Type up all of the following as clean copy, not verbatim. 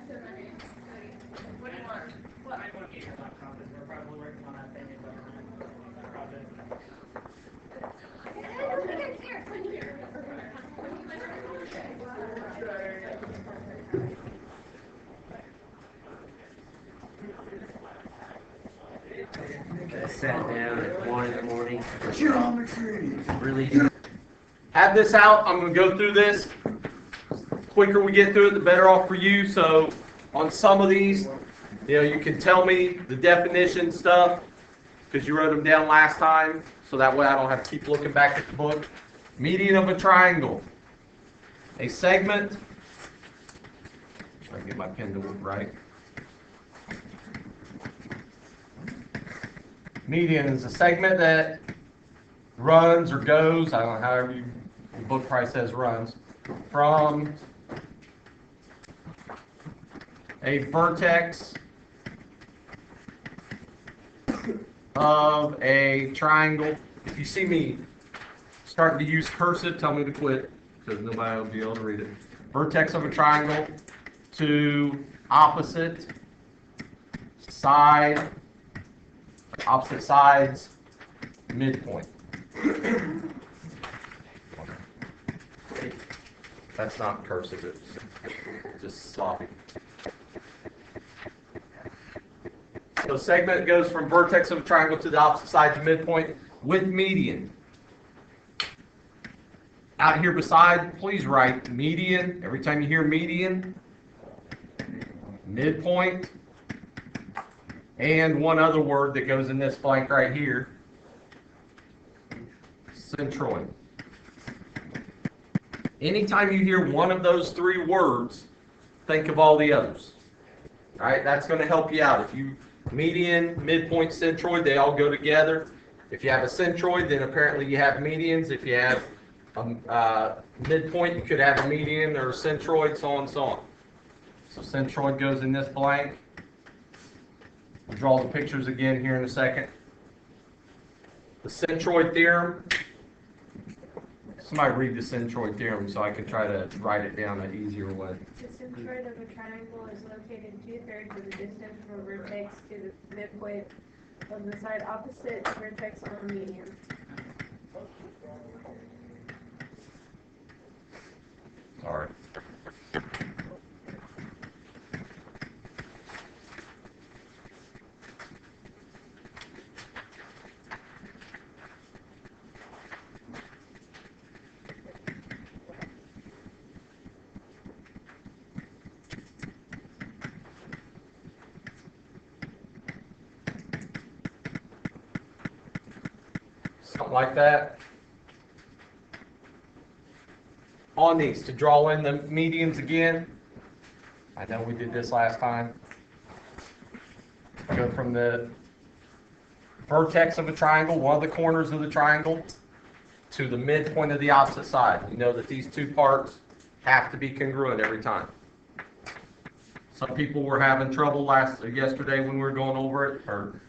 What do you want? What? I want to get your laptop because we're probably working on that thing and that project. Sat down at 1 in the morning. Geometry. Really. Have this out. I'm going to go through this. Quicker we get through it, the better off for you. So on some of these, you can tell me the definition stuff because you wrote them down last time. So that way I don't have to keep looking back at the book. Median of a triangle. A segment. Try to get my pen to work right. Median is a segment that runs or goes, I don't know, however the book probably says runs, from a vertex of a triangle. If you see me starting to use cursive, tell me to quit because nobody will be able to read it. Vertex of a triangle to opposite sides, midpoint. That's not cursive, it's just sloppy. So segment goes from vertex of a triangle to the opposite side to midpoint with median. Out here beside, please write median. Every time you hear median, midpoint, and one other word that goes in this blank right here, centroid. Anytime you hear one of those three words, think of all the others. All right, that's going to help you out. If you median, midpoint, centroid, they all go together. If you have a centroid, then apparently you have medians. If you have a midpoint, you could have a median or a centroid, so on and so on. So centroid goes in this blank. I'll draw the pictures again here in a second. The centroid theorem. Somebody read the centroid theorem so I can try to write it down an easier way. The centroid of a triangle is located 2/3 of the distance from a vertex to the midpoint of the side opposite the vertex on the median. All right. Something like that. On these, to draw in the medians again, I know we did this last time. Go from the vertex of a triangle, one of the corners of the triangle, to the midpoint of the opposite side. You know that these two parts have to be congruent every time. Some people were having trouble yesterday when we were going over it, or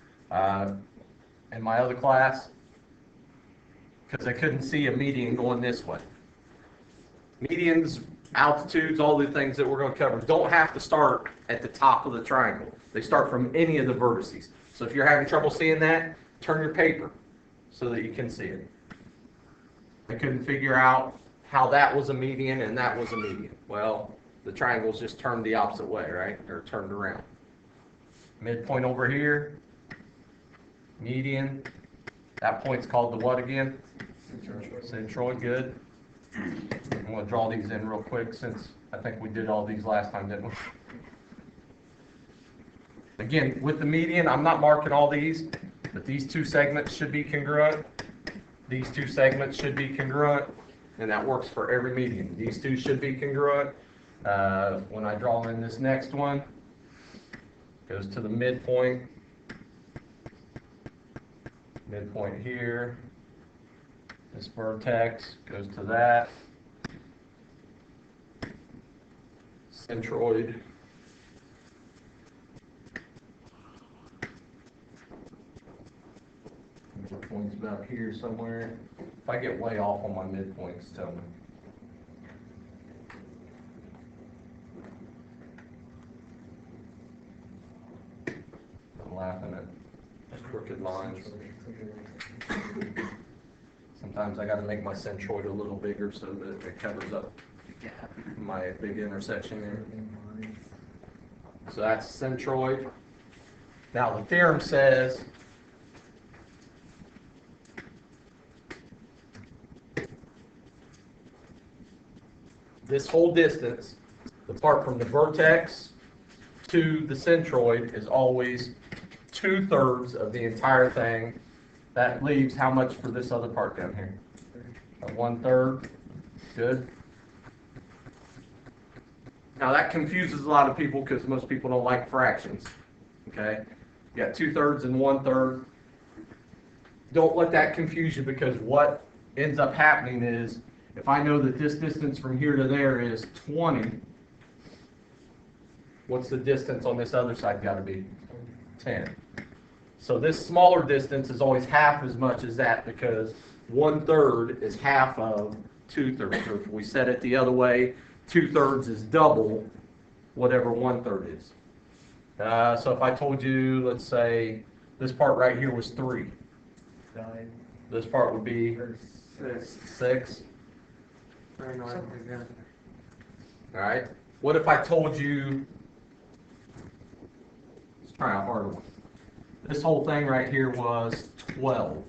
in my other class, because they couldn't see a median going this way. Medians, altitudes, all the things that we're going to cover don't have to start at the top of the triangle. They start from any of the vertices. So if you're having trouble seeing that, turn your paper so that you can see it. I couldn't figure out how that was a median and that was a median. Well, the triangles just turned the opposite way, right? Or turned around. Midpoint over here, median. That point's called the what again? Centroid, good. I'm going to draw these in real quick since I think we did all these last time, didn't we? Again, with the median, I'm not marking all these, but these two segments should be congruent. These two segments should be congruent, and that works for every median. These two should be congruent. When I draw in this next one, goes to the midpoint. Midpoint here. This vertex goes to that. Centroid. Midpoint's about here somewhere. If I get way off on my midpoints, tell me. crooked lines. Sometimes I gotta make my centroid a little bigger so that it covers up my big intersection there. So that's centroid. Now the theorem says this whole distance, the part from the vertex to the centroid, is always 2/3 of the entire thing. That leaves how much for this other part down here? 1/3. Good. Now that confuses a lot of people because most people don't like fractions. Okay? You got 2/3 and 1/3. Don't let that confuse you, because what ends up happening is, if I know that this distance from here to there is 20, what's the distance on this other side got to be? 10. So this smaller distance is always half as much as that, because 1/3 is half of 2/3. So if we set it the other way, 2/3 is double whatever 1/3 is. So if I told you, let's say, this part right here was 3. This part would be 6. All right. What if I told you, let's try a harder one. This whole thing right here was 12.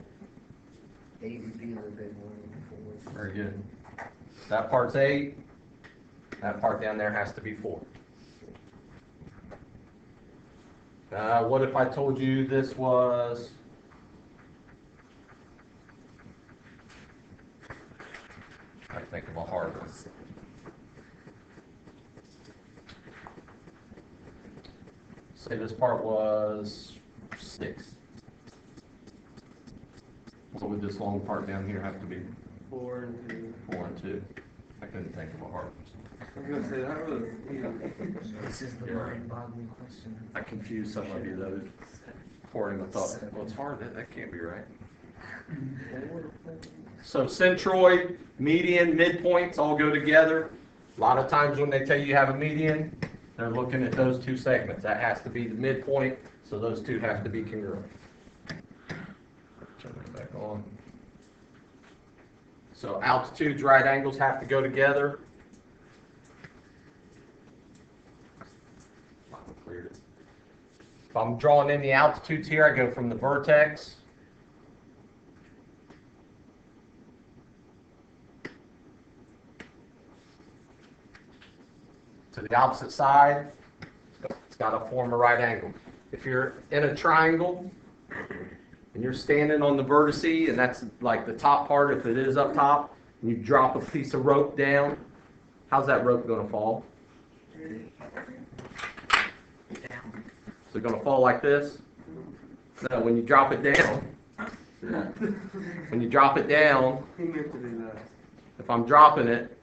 8 would be a little bit more than 4. Very good. That part's 8. That part down there has to be 4. What if I told you this was, I think of a hard one. Say this part was 6. What would this long part down here have to be? 4 and 2. 4 and 2. I couldn't think of a hard one. I was gonna say that was, This is the mind-boggling question. I confused some of you though, pouring the thought, well, it's hard, that can't be right. So centroid, median, midpoints all go together. A lot of times when they tell you you have a median, they're looking at those two segments. That has to be the midpoint, so those two have to be congruent. Turn that back on. So altitudes, right angles have to go together. If I'm drawing in the altitudes here, I go from the vertex to the opposite side. It's got to form a right angle. If you're in a triangle and you're standing on the vertice, and that's like the top part, if it is up top, and you drop a piece of rope down, how's that rope going to fall? Is it going to fall like this? No, when you drop it down, he meant to do that. if I'm dropping it,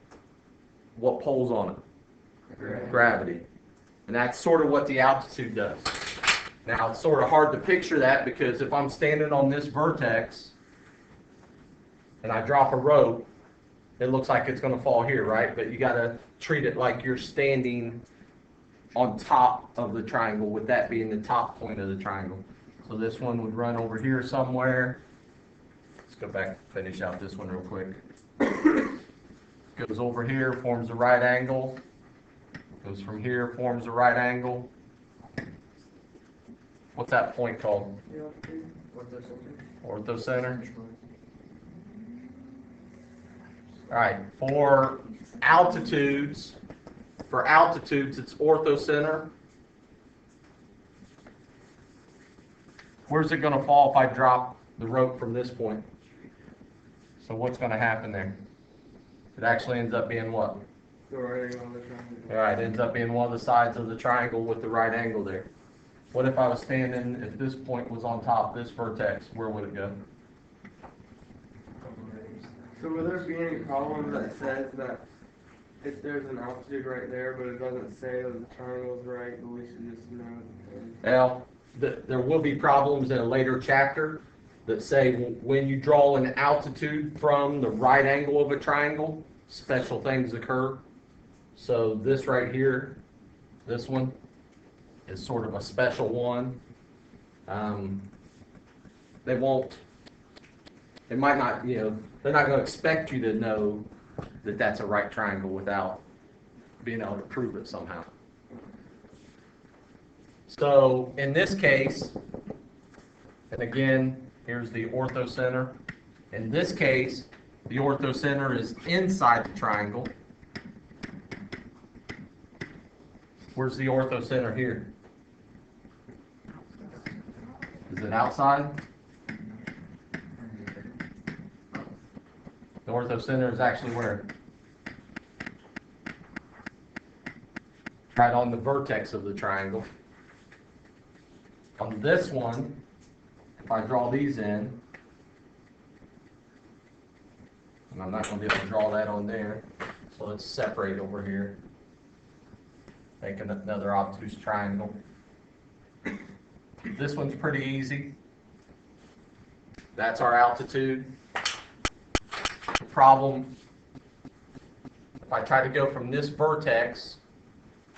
what pulls on it? Gravity. And that's sort of what the altitude does. Now, it's sort of hard to picture that, because if I'm standing on this vertex and I drop a rope, it looks like it's going to fall here, right? But you got to treat it like you're standing on top of the triangle, with that being the top point of the triangle. So this one would run over here somewhere. Let's go back and finish out this one real quick. Goes over here, forms a right angle. Goes from here, forms a right angle. What's that point called? Orthocenter. All right, for altitudes, it's orthocenter. Where's it going to fall if I drop the rope from this point? So what's going to happen there? It actually ends up being what? The right angle on the triangle. All right, it ends up being one of the sides of the triangle with the right angle there. What if I was standing, if this point was on top, this vertex, where would it go? So will there be any problem that says that if there's an altitude right there, but it doesn't say that the triangle's right, but we should just know? Well, there will be problems in a later chapter that say when you draw an altitude from the right angle of a triangle, special things occur. So this right here, this one, is sort of a special one. they won't, they might not, you know, they're not gonna expect you to know that that's a right triangle without being able to prove it somehow. So in this case, and again, here's the orthocenter. In this case, the orthocenter is inside the triangle. Where's the orthocenter here? Is it outside? The orthocenter is actually where? Right on the vertex of the triangle. On this one, if I draw these in, and I'm not going to be able to draw that on there, so let's separate over here. Make another obtuse triangle. This one's pretty easy. That's our altitude. The problem, if I try to go from this vertex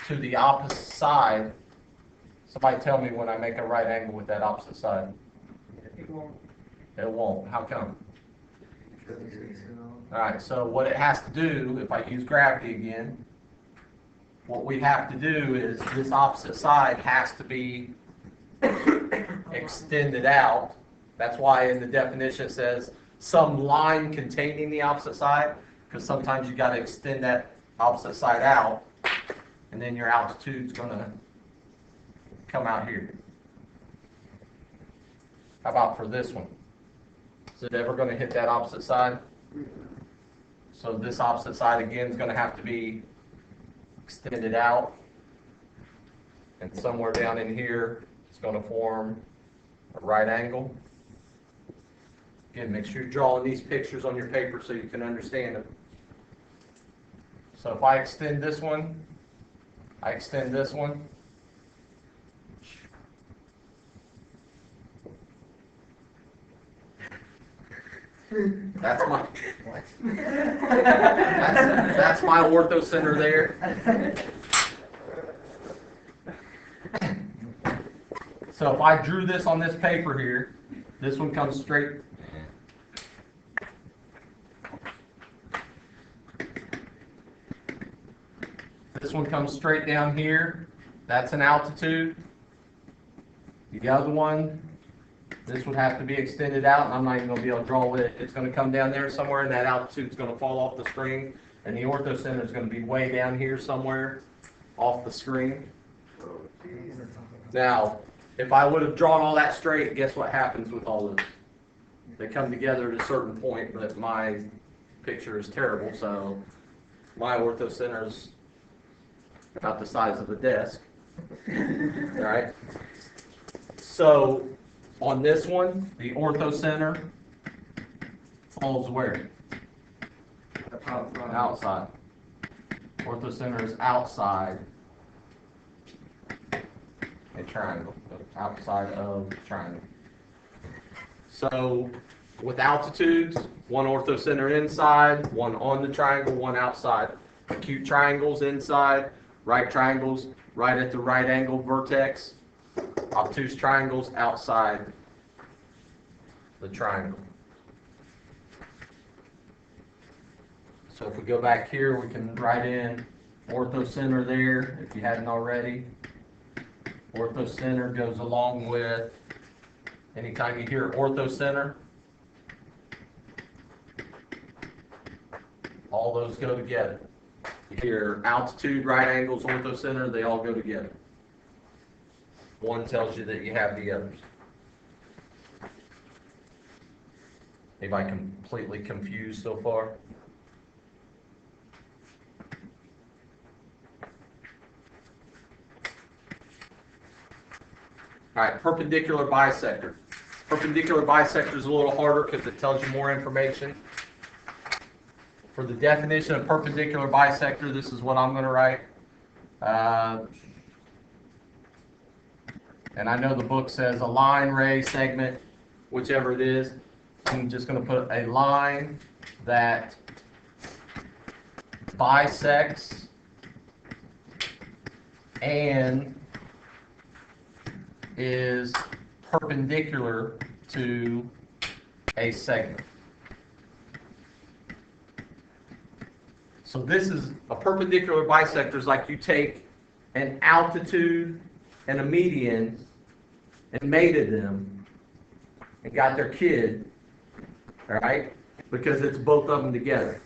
to the opposite side, somebody tell me when I make a right angle with that opposite side. It won't. It won't. How come? Alright, so what it has to do, if I use gravity again, what we have to do is this opposite side has to be extended out. That's why in the definition it says some line containing the opposite side, because sometimes you got to extend that opposite side out, and then your altitude's going to come out here. How about for this one? Is it ever going to hit that opposite side? So this opposite side again is going to have to be extended out, and somewhere down in here it's going to form a right angle. Again, make sure you're drawing these pictures on your paper so you can understand them. So if I extend this one, I extend this one. That's my that's my orthocenter there. So if I drew this on this paper here, this one comes straight. This one comes straight down here. That's an altitude. The other one, this would have to be extended out, and I'm not even going to be able to draw it. It's going to come down there somewhere, and that altitude is going to fall off the screen, and the orthocenter is going to be way down here somewhere off the screen. Now, if I would have drawn all that straight, guess what happens with all this? They come together at a certain point, but my picture is terrible, so my orthocenter is about the size of a desk. All right? So on this one, the orthocenter falls where? Outside. Orthocenter is outside a triangle, outside of the triangle. So with altitudes, one orthocenter inside, one on the triangle, one outside. Acute triangles inside, right triangles right at the right angle vertex. Obtuse triangles outside the triangle. So if we go back here, we can write in orthocenter there if you hadn't already. Orthocenter goes along with, anytime you hear orthocenter, all those go together. You hear altitude, right angles, orthocenter, they all go together. One tells you that you have the others. Anybody completely confused so far? All right, perpendicular bisector. Perpendicular bisector is a little harder because it tells you more information. For the definition of perpendicular bisector, this is what I'm going to write. And I know the book says a line, ray, segment, whichever it is. I'm just going to put a line that bisects and is perpendicular to a segment. So this is a perpendicular bisector is like you take an altitude and a median and mated them and got their kid, all right? Because it's both of them together.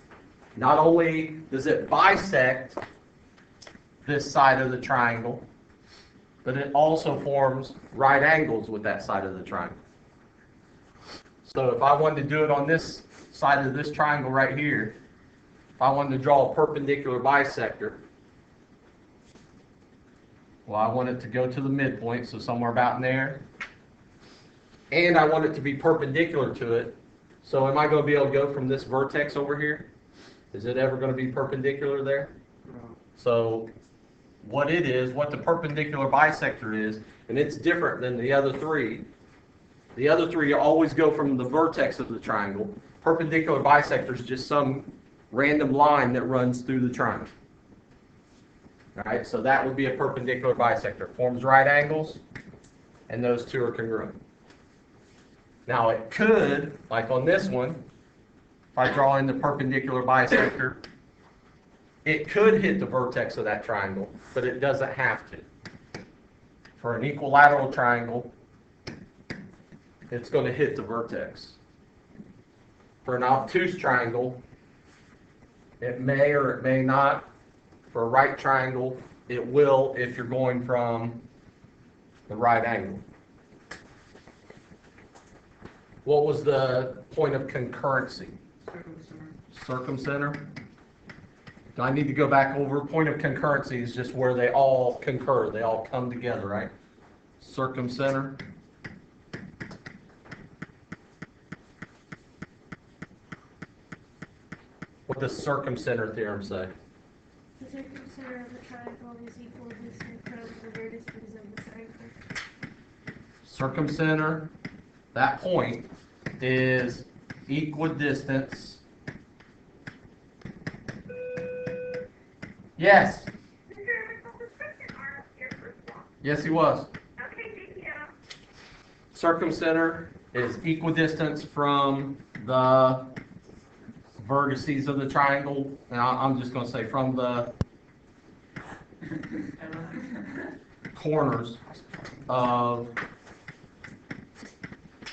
Not only does it bisect this side of the triangle, but it also forms right angles with that side of the triangle. So if I wanted to do it on this side of this triangle right here, if I wanted to draw a perpendicular bisector, well, I want it to go to the midpoint, so somewhere about in there. And I want it to be perpendicular to it. So am I going to be able to go from this vertex over here? Is it ever going to be perpendicular there? So what it is, what the perpendicular bisector is, and it's different than the other three. The other three always go from the vertex of the triangle. Perpendicular bisector is just some random line that runs through the triangle. All right, so that would be a perpendicular bisector. Forms right angles, and those two are congruent. Now it could, like on this one, if I draw in the perpendicular bisector, it could hit the vertex of that triangle, but it doesn't have to. For an equilateral triangle, it's going to hit the vertex. For an obtuse triangle, it may or it may not. For a right triangle, it will if you're going from the right angle. What was the point of concurrency? Circumcenter. Do I need to go back over? Point of concurrency is just where they all concur. They all come together, right? Circumcenter. What does circumcenter theorem say? The circumcenter of a triangle is equal distance from the vertices of the triangle. Circumcenter, that point, is equidistance. Yes. Yes, he was. Circumcenter is equidistance from the vertices of the triangle. And I'm just going to say from the corners of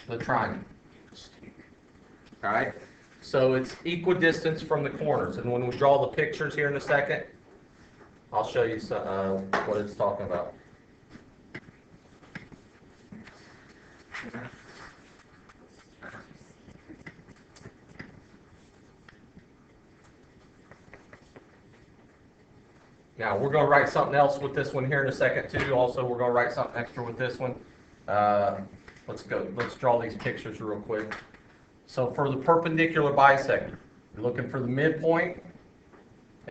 the triangle. All right? So it's equidistance from the corners. And when we draw the pictures here in a second, I'll show you what it's talking about. Now, we're going to write something else with this one here in a second, too. Also, we're going to write something extra with this one. Let's draw these pictures real quick. So for the perpendicular bisector, you're looking for the midpoint,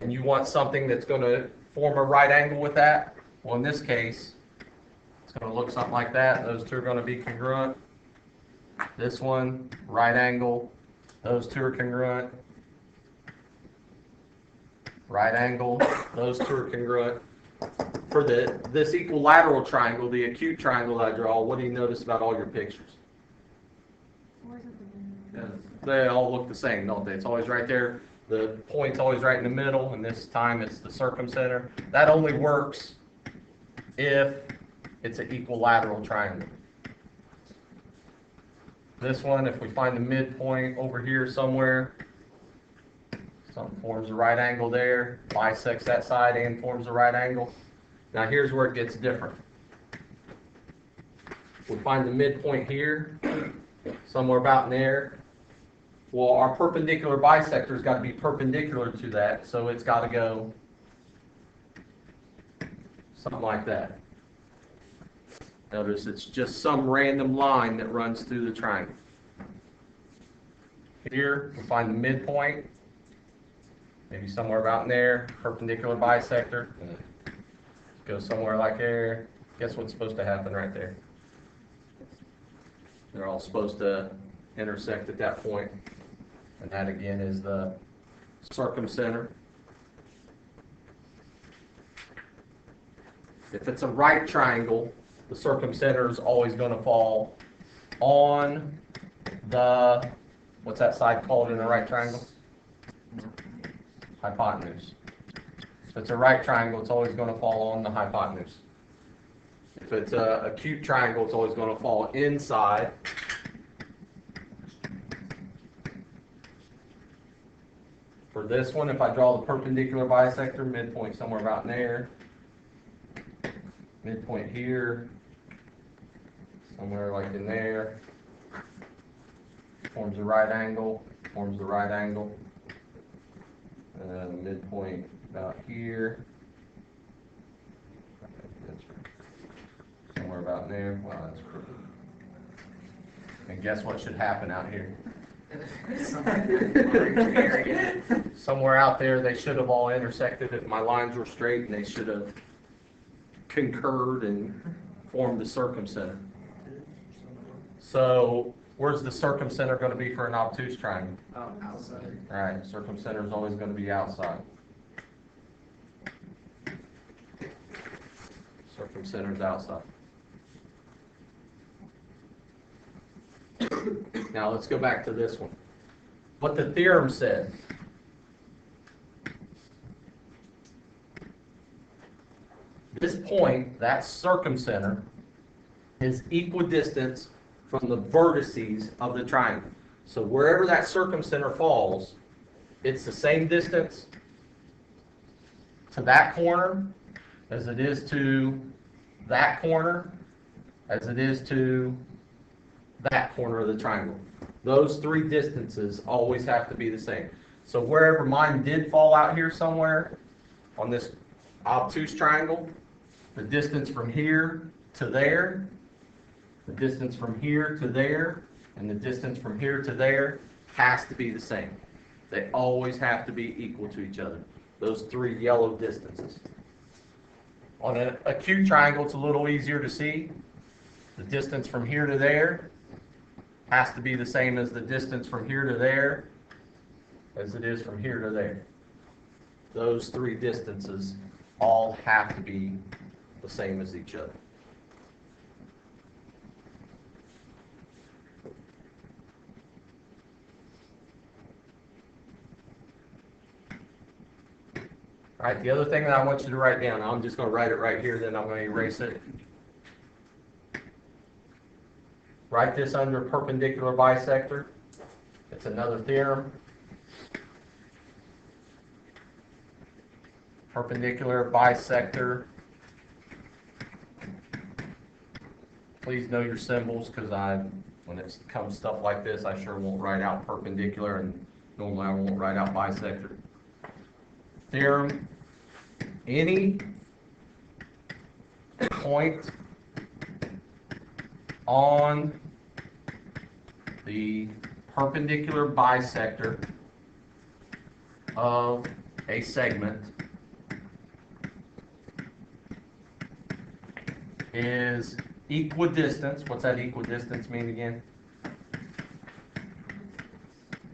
and you want something that's going to form a right angle with that. Well, in this case, it's going to look something like that. Those two are going to be congruent. This one, right angle. Those two are congruent. Right angle. Those two are congruent. For this equilateral triangle, the acute triangle that I draw, what do you notice about all your pictures? They all look the same, don't they? It's always right there. The point's always right in the middle, and this time it's the circumcenter. That only works if it's an equilateral triangle. This one, if we find the midpoint over here somewhere, something forms a right angle there, bisects that side and forms a right angle. Now here's where it gets different. We find the midpoint here, somewhere about in there. Well, our perpendicular bisector's got to be perpendicular to that, so it's got to go something like that. Notice it's just some random line that runs through the triangle. Here, we find the midpoint, maybe somewhere about in there, perpendicular bisector. Go somewhere like there. Guess what's supposed to happen right there? They're all supposed to intersect at that point. And that again is the circumcenter. If it's a right triangle, the circumcenter is always going to fall on the, what's that side called in a right triangle? Hypotenuse. If it's a right triangle, it's always going to fall on the hypotenuse. If it's a acute triangle, it's always going to fall inside. For this one, if I draw the perpendicular bisector, midpoint somewhere about in there, midpoint here, somewhere like in there, forms a right angle, forms the right angle, midpoint about here, somewhere about there. Wow, that's crooked. And guess what should happen out here? Somewhere out there, they should have all intersected if my lines were straight, and they should have concurred and formed the circumcenter. So where's the circumcenter going to be for an obtuse triangle? Outside. Right, circumcenter is always going to be outside. Circumcenter is outside. Now let's go back to this one. What the theorem says. This point, that circumcenter, is equidistant from the vertices of the triangle. So wherever that circumcenter falls, it's the same distance to that corner as it is to that corner, as it is to that corner of the triangle. Those three distances always have to be the same. So wherever mine did fall out here somewhere on this obtuse triangle, the distance from here to there, the distance from here to there, and the distance from here to there has to be the same. They always have to be equal to each other. Those three yellow distances. On an acute triangle, it's a little easier to see. The distance from here to there has to be the same as the distance from here to there as it is from here to there. Those three distances all have to be the same as each other. All right, the other thing that I want you to write down, I'm just going to write it right here, then I'm going to erase it. Write this under perpendicular bisector. It's another theorem. Perpendicular bisector. Please know your symbols, because when it comes stuff like this, I sure won't write out perpendicular, and normally I won't write out bisector. Theorem: any point on the perpendicular bisector of a segment is equidistant. What's that equidistance mean again?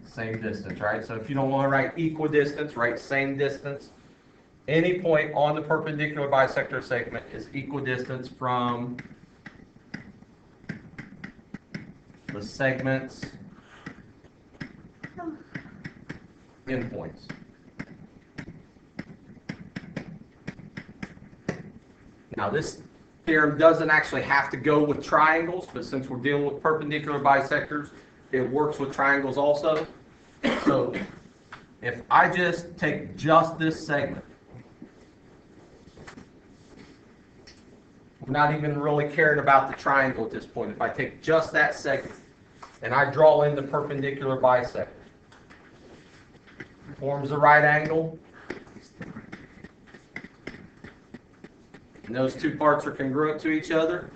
Same distance, right? So if you don't want to write equidistance, write same distance. Any point on the perpendicular bisector segment is equidistant from the segment's endpoints. Now this theorem doesn't actually have to go with triangles, but since we're dealing with perpendicular bisectors, it works with triangles also. So if I just take just this segment, we're not even really caring about the triangle at this point. If I take just that segment and I draw in the perpendicular bisector, forms a right angle, and those two parts are congruent to each other.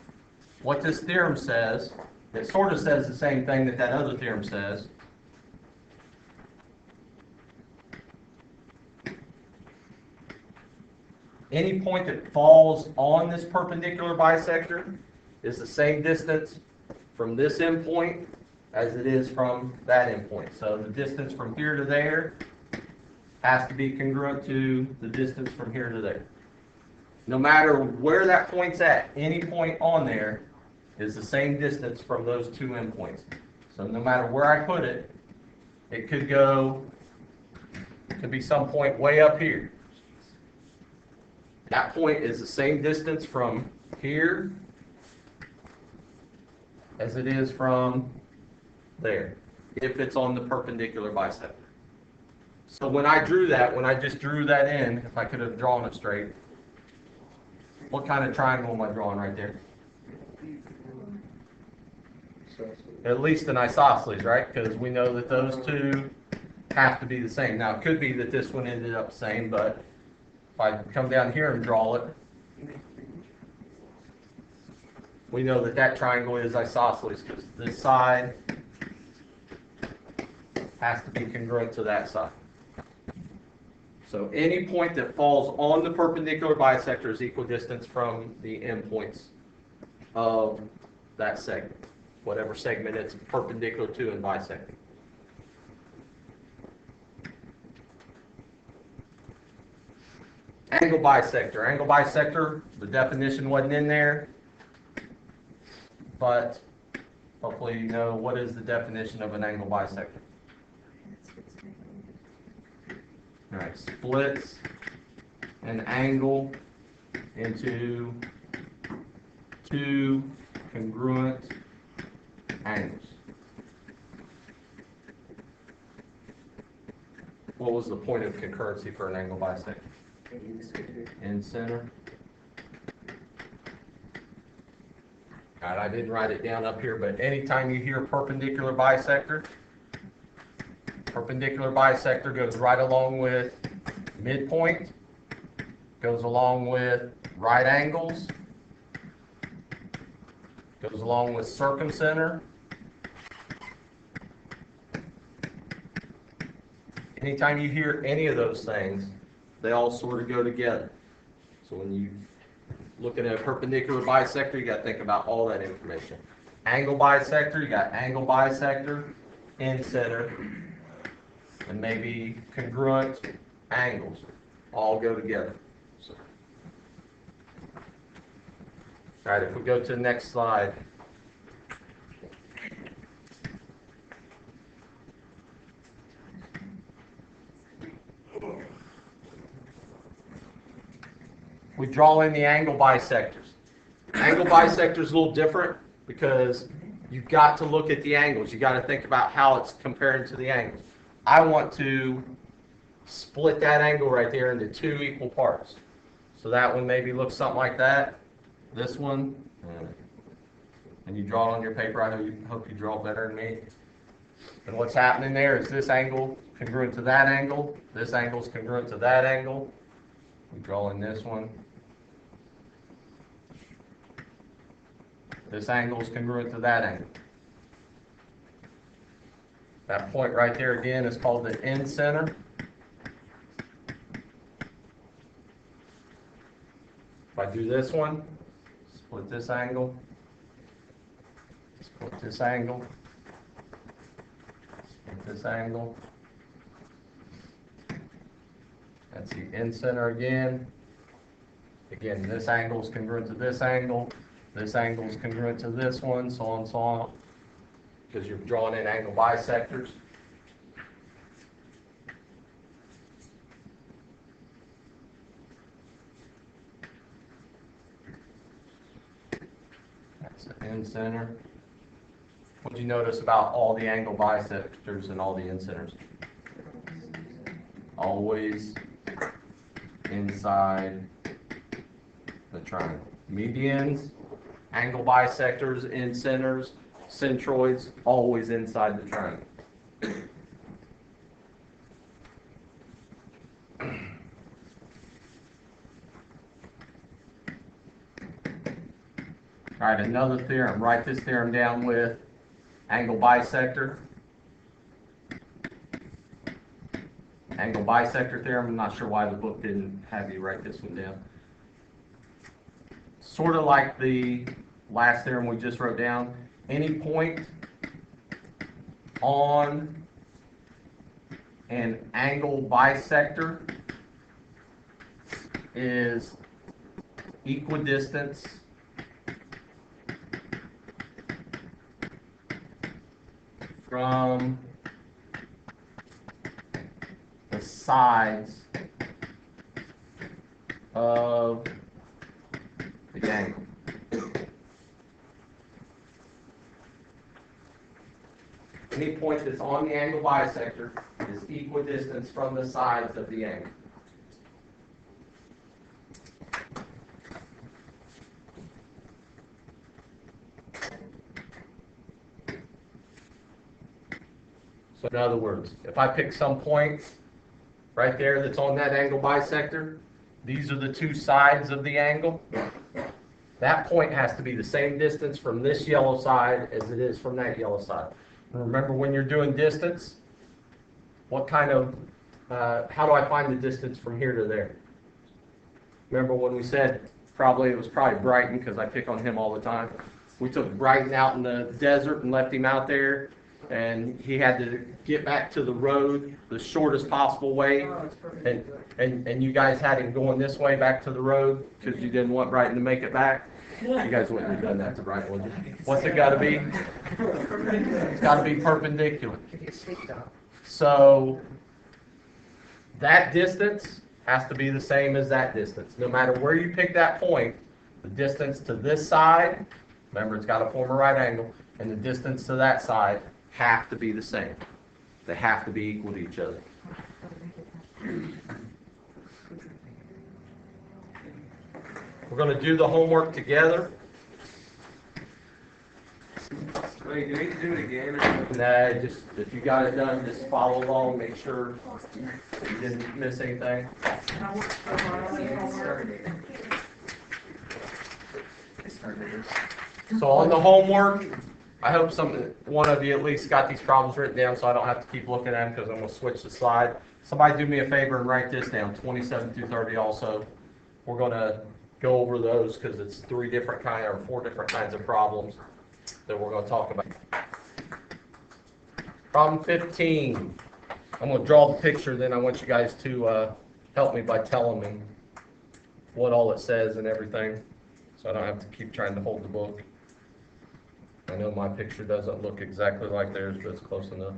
What this theorem says, it sort of says the same thing that that other theorem says. Any point that falls on this perpendicular bisector is the same distance from this endpoint as it is from that endpoint. So the distance from here to there has to be congruent to the distance from here to there. No matter where that point's at, any point on there is the same distance from those two endpoints. So no matter where I put it, it could be some point way up here. That point is the same distance from here as it is from there, if it's on the perpendicular bisector. So when I just drew that in, if I could have drawn it straight, what kind of triangle am I drawing right there? At least an isosceles, right? Because we know that those two have to be the same. Now, it could be that this one ended up the same, but if I come down here and draw it, we know that that triangle is isosceles because this side has to be congruent to that side. So any point that falls on the perpendicular bisector is equidistant from the endpoints of that segment, whatever segment it's perpendicular to and bisecting. Angle bisector. Angle bisector, the definition wasn't in there, but hopefully you know what is the definition of an angle bisector. All right, splits an angle into two congruent angles. What was the point of concurrency for an angle bisector? In center. All right, I didn't write it down up here, but anytime you hear perpendicular bisector goes right along with midpoint, goes along with right angles, goes along with circumcenter. Anytime you hear any of those things, they all sort of go together. So when you look at a perpendicular bisector, you got to think about all that information. Angle bisector, you got angle bisector, in center, and maybe congruent angles all go together. So. All right, if we go to the next slide. We draw in the angle bisectors. Angle bisector is a little different because you've got to look at the angles. You've got to think about how it's comparing to the angles. I want to split that angle right there into two equal parts. So that one maybe looks something like that. This one, and you draw it on your paper. I hope you draw better than me. And what's happening there is this angle congruent to that angle. This angle is congruent to that angle. We draw in this one. This angle is congruent to that angle. That point right there again is called the end center. If I do this one, split this angle, split this angle, split this angle. That's the end center again. Again, this angle is congruent to this angle. This angle is congruent to this one, so on and so on, because you're drawing in angle bisectors. That's the end center. What do you notice about all the angle bisectors and all the end centers? Always inside the triangle. Medians, angle bisectors, end centers, centroids, always inside the triangle. All right, another theorem. Write this theorem down with angle bisector. Angle bisector theorem. I'm not sure why the book didn't have you write this one down. Sort of like the last theorem we just wrote down. Any point on an angle bisector is equidistant from the sides of the angle. Any point that's on the angle bisector is equidistant from the sides of the angle. So in other words, if I pick some point right there that's on that angle bisector, these are the two sides of the angle. That point has to be the same distance from this yellow side as it is from that yellow side. Remember, when you're doing distance, what kind of, how do I find the distance from here to there? Remember when we said, it was probably Brighton, because I pick on him all the time. We took Brighton out in the desert and left him out there, and he had to get back to the road the shortest possible way. And you guys had him going this way back to the road, because you didn't want Brighton to make it back. You guys wouldn't have done that to Brighton, would you? What's it gotta be? It's gotta be perpendicular. So that distance has to be the same as that distance. No matter where you pick that point, the distance to this side, remember it's gotta form a right angle, and the distance to that side have to be the same. They have to be equal to each other. We're going to do the homework together. Wait, do we need to do it again? Or? Nah, just if you got it done, just follow along, make sure you didn't miss anything. So on the homework, I hope one of you at least got these problems written down so I don't have to keep looking at them because I'm going to switch the slide. Somebody do me a favor and write this down, 27 through 30 also. We're going to go over those because it's 4 different kinds of problems that we're going to talk about. Problem 15. I'm going to draw the picture, then I want you guys to help me by telling me what all it says and everything, so I don't have to keep trying to hold the book. I know my picture doesn't look exactly like theirs, but it's close enough.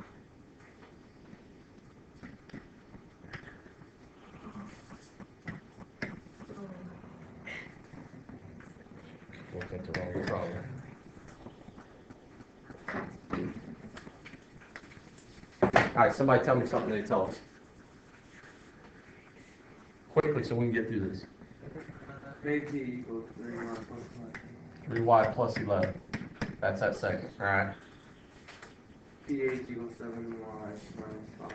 Looking at the wrong problem. All right, somebody tell me something they tell us. Quickly so we can get through this. Make t equals 3y plus 3y plus 11. That's that second, all right? pH equals 7y minus 5.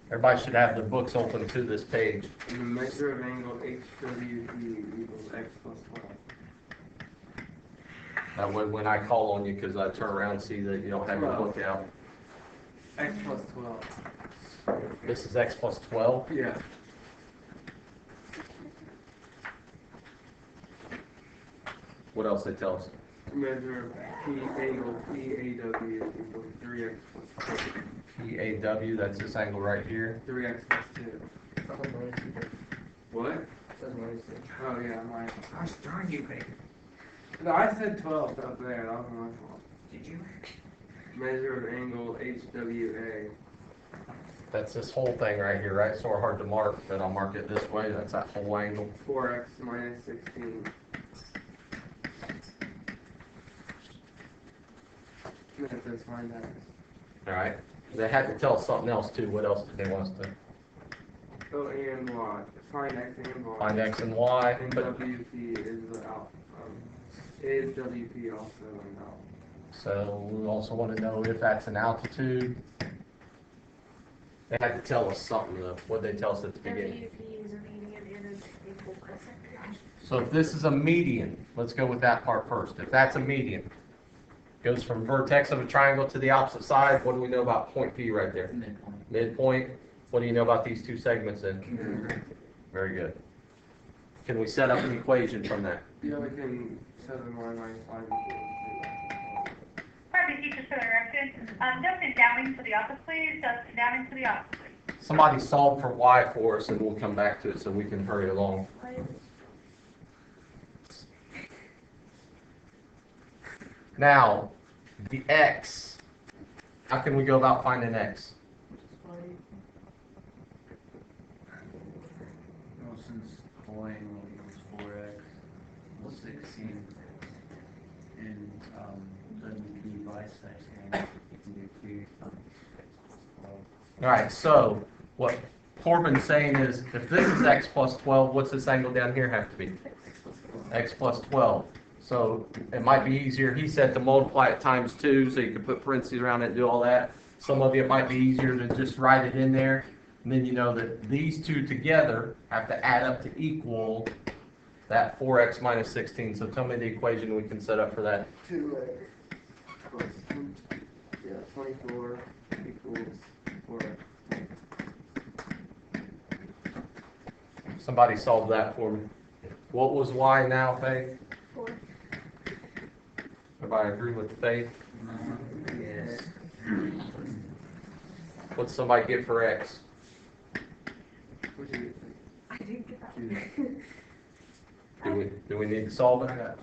Everybody should have their books open to this page. And the measure of angle HWP equals x plus 12. That way when I call on you, because I turn around and see that you don't have your book out. X plus 12. This is x plus 12. Yeah. What else they tell us? Measure of angle PAW equals 3x plus 2. PAW, that's this angle right here. 3x plus 2. What? Oh yeah, my. I was drawing you, baby. No, I said 12 up there. That was my fault. Did you? Measure of angle HWA. That's this whole thing right here, right? Sort of hard to mark, but I'll mark it this way. That's that whole angle. 4x minus 16. And it says find x. All right. They had to tell us something else too. What else did they want us to? Oh, and y. Find x and y. Find x and y. And But, WP is out. Is WP also an out? so we also want to know if that's an altitude. They had to tell us something though. What did they tell us at the beginning? WP is a median and an equal bisector. So if this is a median, let's go with that part first. If that's a median, goes from vertex of a triangle to the opposite side, what do we know about point P right there? Midpoint. Midpoint. What do you know about these two segments then? Very good. Can we set up an equation from that? Yeah, we can 7y minus 5 equals Pardon me, teachers for the direction. Dustin Downing to the office, please. Dustin Downing to the office, please. Somebody solve for y for us and we'll come back to it so we can hurry along. Now, the x how can we go about finding x? Well, since coin equals 4x equals 16, and WP bisects and you can do 2 times x plus 12. All right, so what Corbin's saying is, if this is x plus 12, what's this angle down here have to be? X plus 12. So it might be easier, he said, to multiply it times 2, so you can put parentheses around it and do all that. Some of you, it might be easier to just write it in there. And then you know that these two together have to add up to equal that 4x minus 16. So tell me the equation we can set up for that. 2x plus 24 equals 4x. Somebody solve that for me. What was y now, Faith? 4. Everybody agree with Faith? Yes. What's somebody get for x? What do you I didn't get that. Do we need to solve think? it?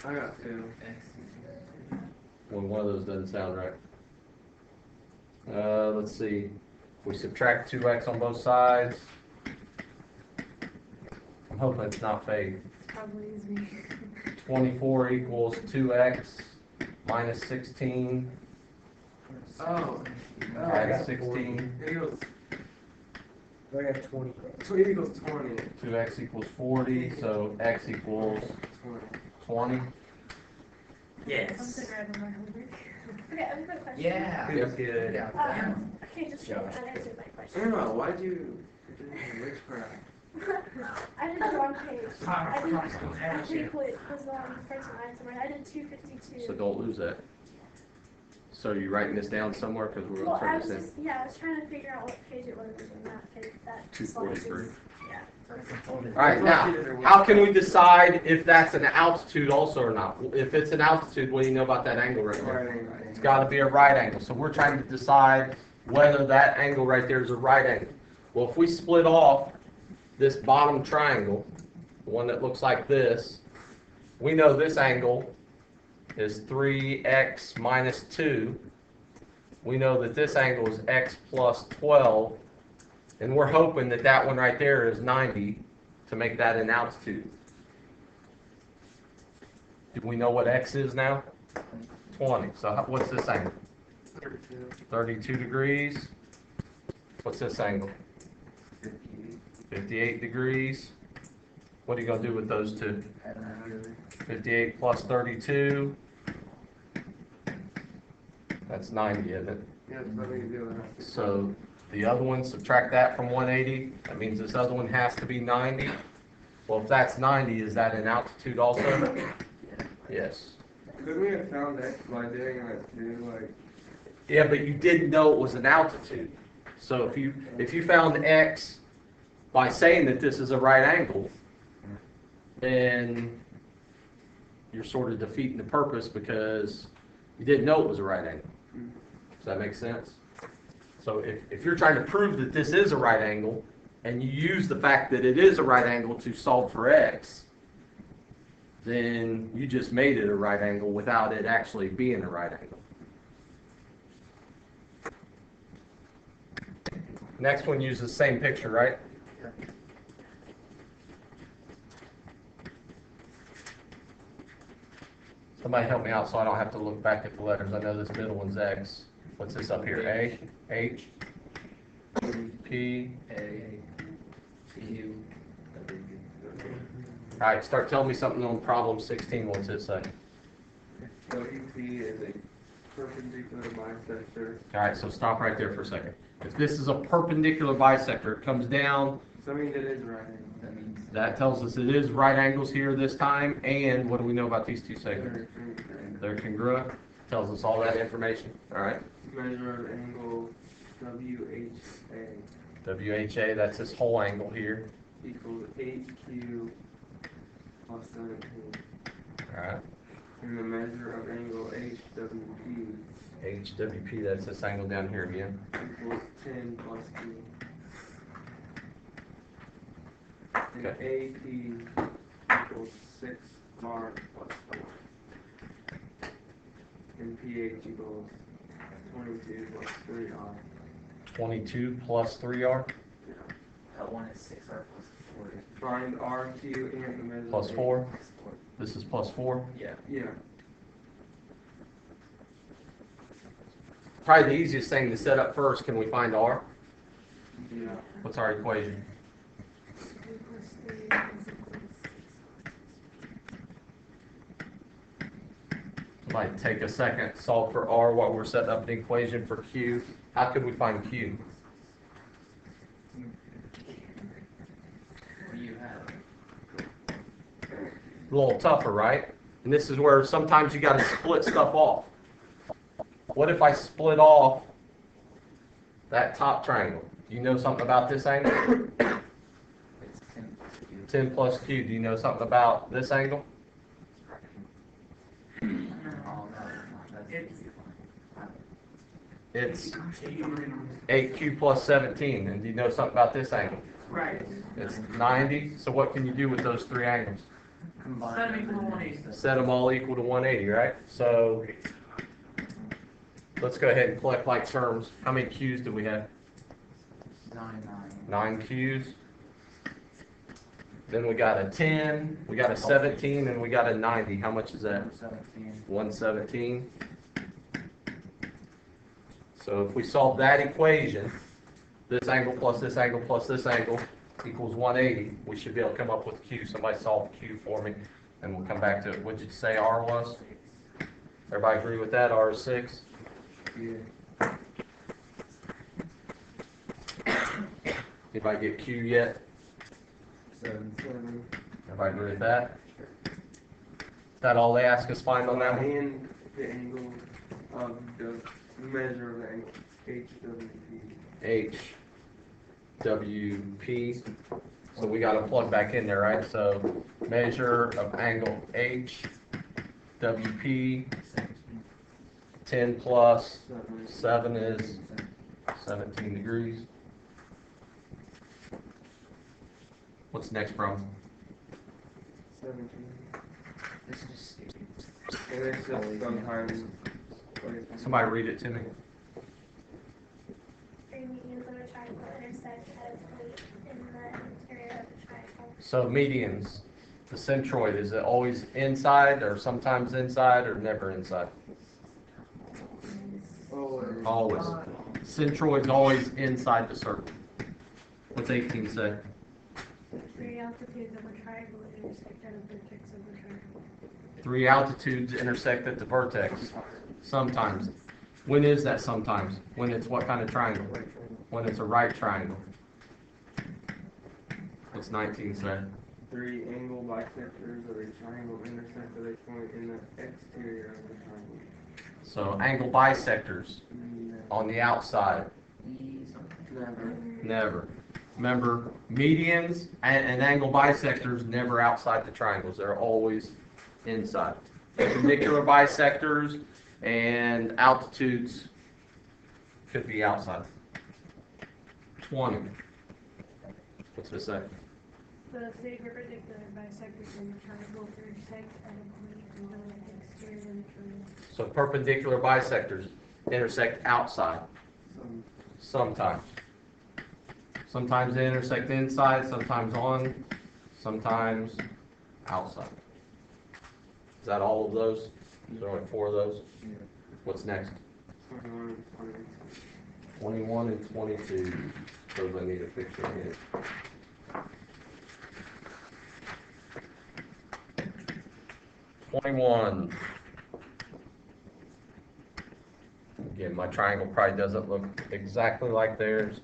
I got 2. I got 2. Well, one of those doesn't sound right. Let's see. We subtract 2x on both sides. I'm hoping it's not Faith. Probably is me. 24 equals 2x minus 16. Oh. Add 16. It equals, I got 20. so it equals 20. 2x equals 40, so x equals 20. I'm Yes. so glad I'm not hungry. Okay, I've got a question. Yeah. Yep. Good. Okay, just kidding. That answered my question. Emma, why'd you do witchcraft? I did the wrong page. I think what was the first one I answered. I did 252. So don't lose that. So are you writing this down somewhere? Because we're Well, going I to was turn this just, yeah, I was trying to figure out what page it was in that page. That 243. Yeah. All right, now, how can we decide if that's an altitude also or not? If it's an altitude, what do you know about that angle right there? It's got to be a right angle. So we're trying to decide whether that angle right there is a right angle. Well, if we split off this bottom triangle, the one that looks like this, we know this angle is 3x minus 2. We know that this angle is x plus 12. And we're hoping that that one right there is 90 to make that an altitude. Do we know what x is now? 20. So what's this angle? 32. 32 degrees. What's this angle? 58 degrees. What are you going to do with those two? 58 plus 32. That's 90, isn't it? Yeah, so let me do that. So the other one, subtract that from 180. That means this other one has to be 90. Well, if that's 90, is that an altitude also? Yes. Could we have found X by doing that too? Like, Yeah, but you didn't know it was an altitude. So if you found x by saying that this is a right angle, then you're sort of defeating the purpose because you didn't know it was a right angle. Does that make sense? So if you're trying to prove that this is a right angle, and you use the fact that it is a right angle to solve for x, then you just made it a right angle without it actually being a right angle. Next one uses the same picture, right? Somebody help me out so I don't have to look back at the letters. I know this middle one's X. What's this up here? A, H, P, A, Q, All right, start telling me something on problem 16. What's it say? WP is a perpendicular bisector. All right, so stop right there for a second. If this is a perpendicular bisector, it comes down, So I mean, it is right angle. that means that tells us it is right angles here this time, and what do we know about these two segments? They're congruent, tells us all that information, all right? Measure of angle WHA WHA, that's this whole angle here, equals HQ plus 17. all right? And the measure of angle HWP HWP, that's this angle down here again. equals 10 plus 2. And Okay. AP equals 6 bar plus 4. And pH equals 22 plus 3R. 22 plus 3R That one is 6R plus 4. Find RQ and the measure. plus 4. This is plus 4. Yeah. Yeah. Probably the easiest thing to set up first, can we find R? Yeah. What's our equation? 2 plus 3 is equal to Might take a second, solve for R while we're setting up an equation for Q. How could we find Q? What do you have? A little tougher, right? And this is where sometimes you got to split stuff off. What if I split off that top triangle? Do you know something about this angle? It's 10 plus Q. 10 plus Q. Do you know something about this angle? Oh, no, that's It's 8Q plus 17. And do you know something about this angle? Right. It's 90. So what can you do with those three angles? combined. Set them equal to 180. Set them all equal to 180, right? So let's go ahead and collect like terms. How many Q's do we have? 9. 9 Q's. Then we got a 10, we got a 17, and we got a 90. How much is that? 17. 117. So if we solve that equation, this angle plus this angle plus this angle equals 180, we should be able to come up with Q. Somebody solve Q for me, and we'll come back to it. What did you say R was? Everybody agree with that? R is 6? Yeah. Anybody get Q yet? 7. Everybody agree with that? Is that all they ask us to find on that one? And the angle of the measure of the angle, HWP. HWP. So we got to plug back in there, right? So measure of angle HWP, 10 plus 7 is 17 degrees. What's the next problem? 17. This is just stupid. And it's just sometimes. Somebody read it to me. Three medians of a triangle intersect at a point in the interior of the triangle. So medians, the centroid, is it always inside or sometimes inside or never inside? Always. Centroid's always inside the circle. What's 18 say? 3 altitudes of a triangle intersect at a vertex of the triangle. 3 altitudes intersect at the vertex. Sometimes. When is that sometimes? When it's what kind of triangle? When it's a right triangle. What's 19 say? 3 angle bisectors of a triangle intersect at a point in the exterior of the triangle. So angle bisectors on the outside. Never. Never. Remember, medians and angle bisectors never outside the triangles. They're always inside. Perpendicular bisectors and altitudes could be outside. 20. What's this say? The three perpendicular bisectors in the triangle intersect at a point in the exterior of the triangle. So perpendicular bisectors intersect outside. Sometimes. Sometimes they intersect inside, sometimes on, sometimes outside. Is that all of those? Is there only 4 of those? What's next? 21 and 22. Those I need a picture of. 21. Again, my triangle probably doesn't look exactly like theirs.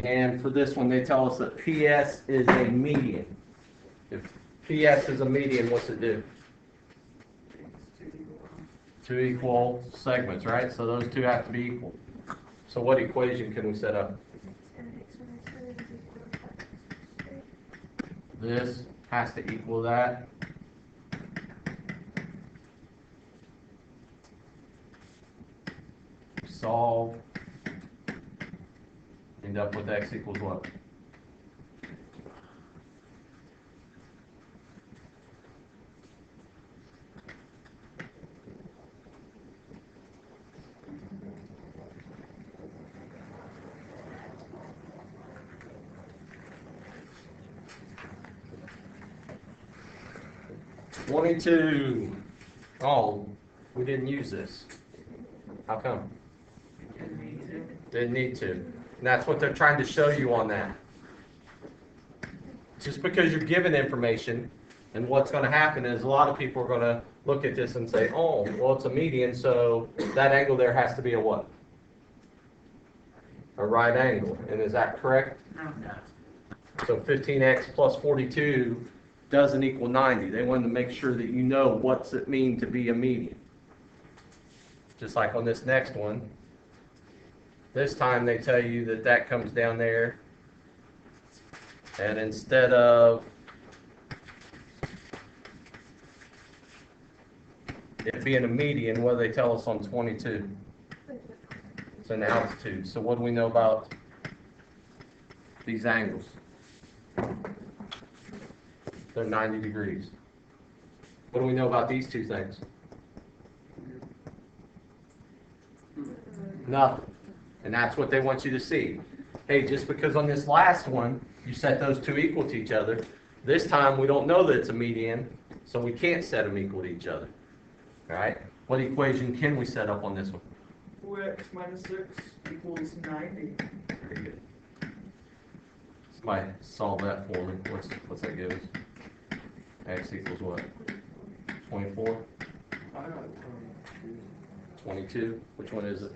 And for this one, they tell us that PS is a median. If PS is a median, what's it do? 2 equal segments, right? So those 2 have to be equal. So what equation can we set up? And x minus 7 is equal to 5. This has to equal that. Solve. End up with x equals what? $22. Oh, we didn't use this. How come? Didn't need to. And that's what they're trying to show you on that. Just because you're given information, and what's going to happen is a lot of people are going to look at this and say, oh, well, it's a median, so that angle there has to be a what? A right angle. And is that correct? No. So 15x plus 42 doesn't equal 90. They wanted to make sure that you know what's it mean to be a median. Just like on this next one. This time they tell you that that comes down there. And instead of it being a median, what do they tell us on 22? It's an altitude. So what do we know about these angles? They're 90 degrees. What do we know about these two things? Nothing. And that's what they want you to see. Hey, just because on this last one, you set those two equal to each other, this time we don't know that it's a median, so we can't set them equal to each other. All right? What equation can we set up on this one? 4x minus 6 equals 90. Very good. Somebody solve that for me. What's that give us? X equals what? 24? I got 22? Which one is it?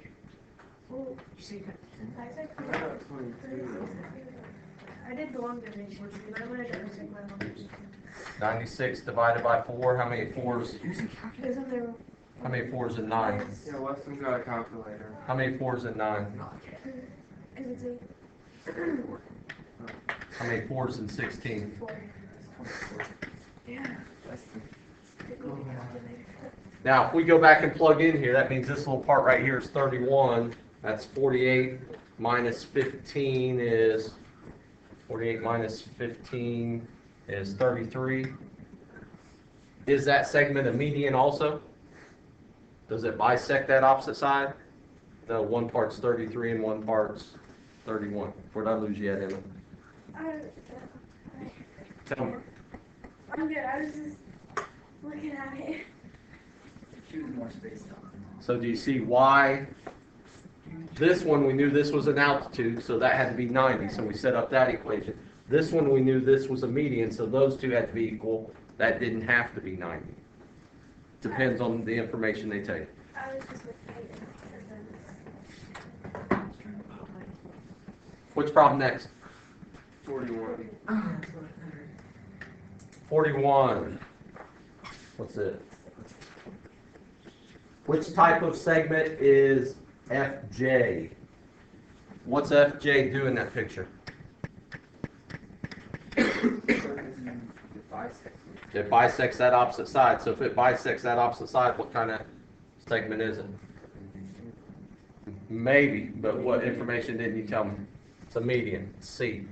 I got 22. I did the long division, but I wanted to understand my numbers. 96 divided by 4. How many fours? Isn't there? How many fours in 9? Yeah, Weston's got a calculator. How many fours in 9? Because it's How many fours in 16? 4. Yeah. Now, if we go back and plug in here, that means this little part right here is 31. That's 48 minus 15 is 48 minus 15 is 33. Is that segment a median also? Does it bisect that opposite side? No, one part's 33 and one part's 31. Where'd I lose you at, Emma? Tell me. I'm good. I was just looking at it. So do you see why? This one, we knew this was an altitude, so that had to be 90, so we set up that equation. This one, we knew this was a median, so those two had to be equal. That didn't have to be 90. Depends on the information they take. I was just looking at it. Which problem next? 41. 41. What's it? Which type of segment is FJ? What's FJ do in that picture? It bisects that opposite side. So if it bisects that opposite side, what kind of segment is it? Maybe, but what information didn't you tell me? It's a median, C.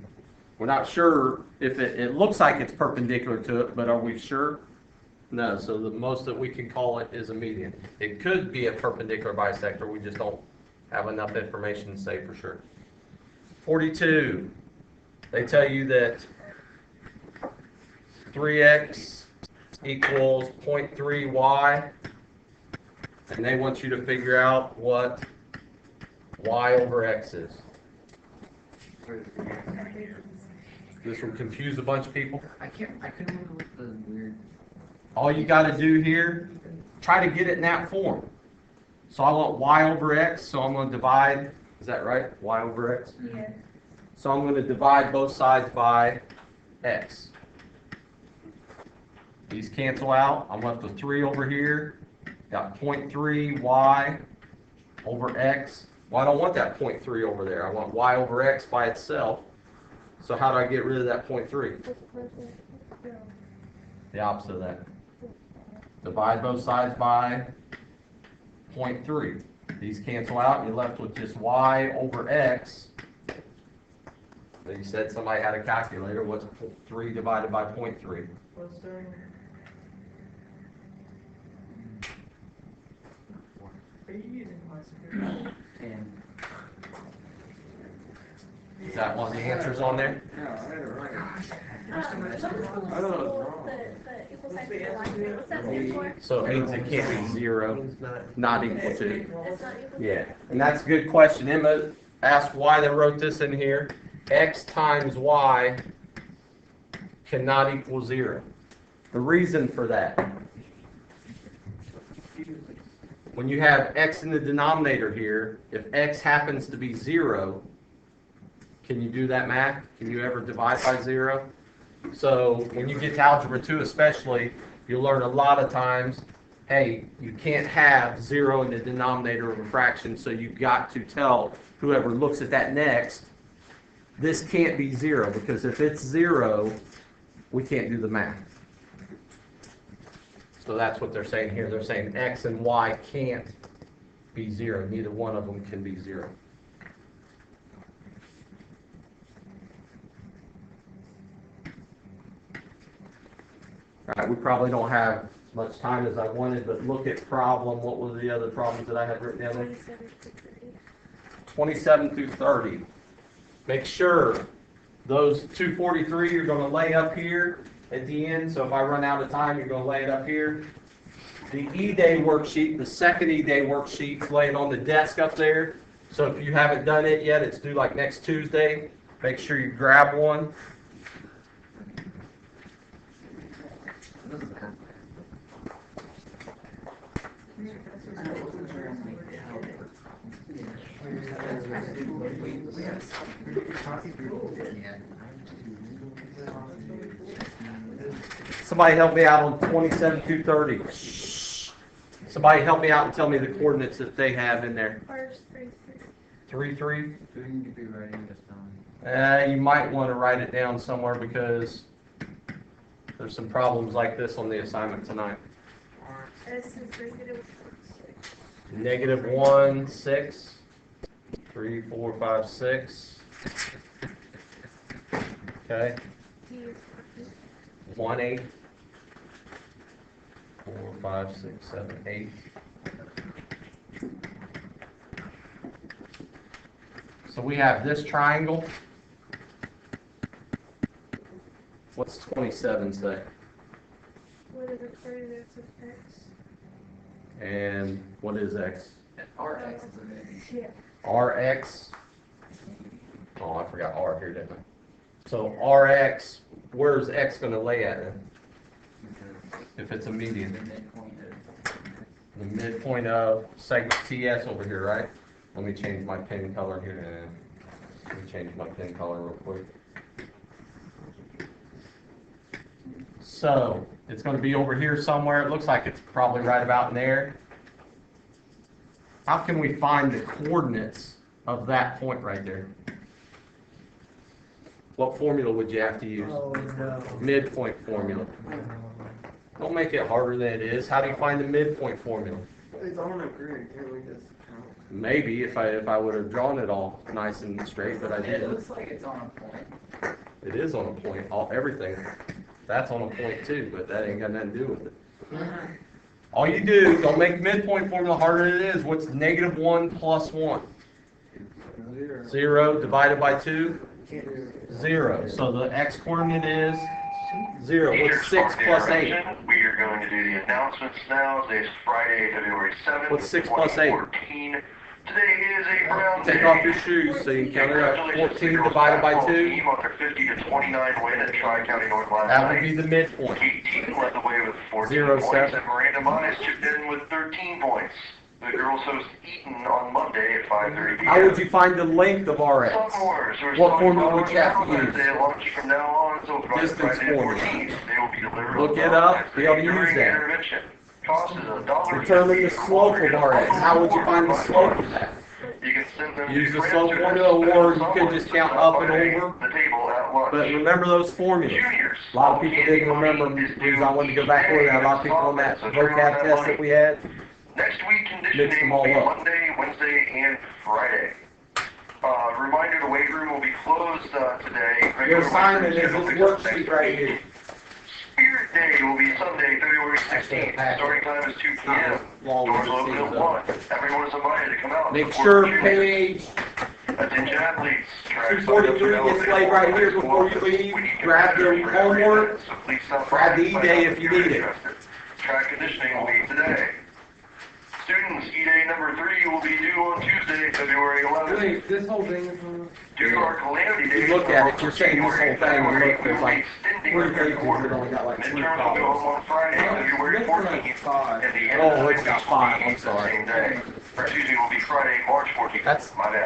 We're not sure if it looks like it's perpendicular to it, but are we sure? No, so the most that we can call it is a median. It could be a perpendicular bisector, we just don't have enough information to say for sure. 42, they tell you that 3x equals 0.3y, and they want you to figure out what y over x is. This will confuse a bunch of people. I couldn't remember what the weird. All you got to do here, try to get it in that form. So I want y over x, so I'm going to divide, is that right? Y over x? Yeah. So I'm going to divide both sides by x. These cancel out. I'm left with 3 over here. Got 0.3 y over x. Well, I don't want that 0.3 over there. I want y over x by itself. So how do I get rid of that 0.3? The opposite of that. Divide both sides by 0.3. These cancel out, and you're left with just y over x. Then you said somebody had a calculator. What's 3 divided by 0.3? What's doing? Are you using my computer? And Is that one of the answers on there? Yeah, I had it right. What was the equal sign for the line? What's that stand for? So it means it can't be 0, not equal to. It's not equal to? Yeah, and that's a good question. Emma asked why they wrote this in here. X times Y cannot equal 0. The reason for that, when you have X in the denominator here, if X happens to be 0, can you do that math? Can you ever divide by 0? So when you get to Algebra 2 especially, you'll learn a lot of times, hey, you can't have 0 in the denominator of a fraction, so you've got to tell whoever looks at that next, this can't be 0, because if it's 0, we can't do the math. So that's what they're saying here. They're saying X and Y can't be 0. Neither one of them can be 0. All right, we probably don't have as much time as I wanted, but look at problem. What were the other problems that I had written down there? 27 through 30. Make sure those 243 you're going to lay up here at the end. So if I run out of time, you're going to lay it up here. The E-Day worksheet, the second E-Day worksheet, lay it on the desk up there. So if you haven't done it yet, it's due like next Tuesday. Make sure you grab one. Somebody help me out on 27 through 30. Shh. Somebody help me out and tell me the coordinates that they have in there. First, 3, 3, 3. who need to be writing this down? You might want to write it down somewhere because there's some problems like this on the assignment tonight. S is negative 6. -1, 6, 3, 4, 5, 6. Okay. T is 1, 8. 4, 5, 6, 7, 8. So we have this triangle. What's 27 say? what are the coordinates of X? And what is X? RX is a big. Yeah. RX. Oh, I forgot R here, didn't I? So RX, where's X going to lay at then? If it's a median. The midpoint of. The midpoint of segment TS over here, right? Let me change my pen color here. Let me change my pen color real quick. So it's going to be over here somewhere. It looks like it's probably right about in there. How can we find the coordinates of that point right there? What formula would you have to use? Oh, no. Midpoint formula. Don't make it harder than it is. How do you find the midpoint formula? It's on a grid, can't we just count? Maybe if I would have drawn it all nice and straight, but I It didn't. looks like it's on a point. It is on a point. Everything. That's on a point too, but that ain't got nothing to do with it. All you do, don't make midpoint formula harder than it is. What's -1 plus 1? 0. 0 divided by 2? Can't do it. 0. So the x coordinate is 0. What's 6 plus 8? We are going to do the announcements now. Today's Friday, February 7th. What's 6 plus 8? 2014. Today is a brown day. Take off your shoes so you can count it up. 14 divided by 2? Team on their 50-29 win at Tri-County North last That night. would be the midpoint. 18 led the way with 14 0, points, 7. and Miranda Monis chipped in with 13 points. The girls host Eaton on Monday at 5:30 p.m. How would you find the length of RX? Sophomores who are What still formula would you have to following use? They launch from now on until Friday, Distance Friday formula. 14th. They will be delivered. Look on it up, Thursday be able to use during that. intervention. Cost is $1. Determine the slope of RX. How would you find the slope of that? You can send them Use to the slope transcripts formula, or you and could just count up and over. The table at lunch. But remember those formulas. Juniors. A lot of people didn't remember, because I wanted to go back over that. A lot of people on that vocab test that we had. Next week, Mix conditioning them will all be up. Monday, Wednesday, and Friday. Reminder, the weight room will be closed today. Your assignment is Scheduled this to come worksheet next right week. here. Spirit Day will be Sunday, February 16th. Starting time is 2 p.m. Long Doors as it open seems, at 1. Everyone is invited to come out. and Make support sure the juniors. page Attention athletes. Track 243 sign-ups gets are laid right here available before you for leave. We need Grab your competitors for every homework. event, so please stop Grab by the and sign E-Day up if you you're need it. interested. Track conditioning will be today. Students, E-Day number 3 will be due on Tuesday, February 11th. Wait, this whole thing is on. Due to our calamity days. You look at it, you're saying this whole thing, and look, there's like extending 3 our third pages quarter. that only got like 3 Midterms will go columns. home on Friday, February This one has 14th. five. And the end Oh, of the it's got week will be 5, I'm the sorry. same day. Or Tuesday will be Friday, March 14th. That's- My bad.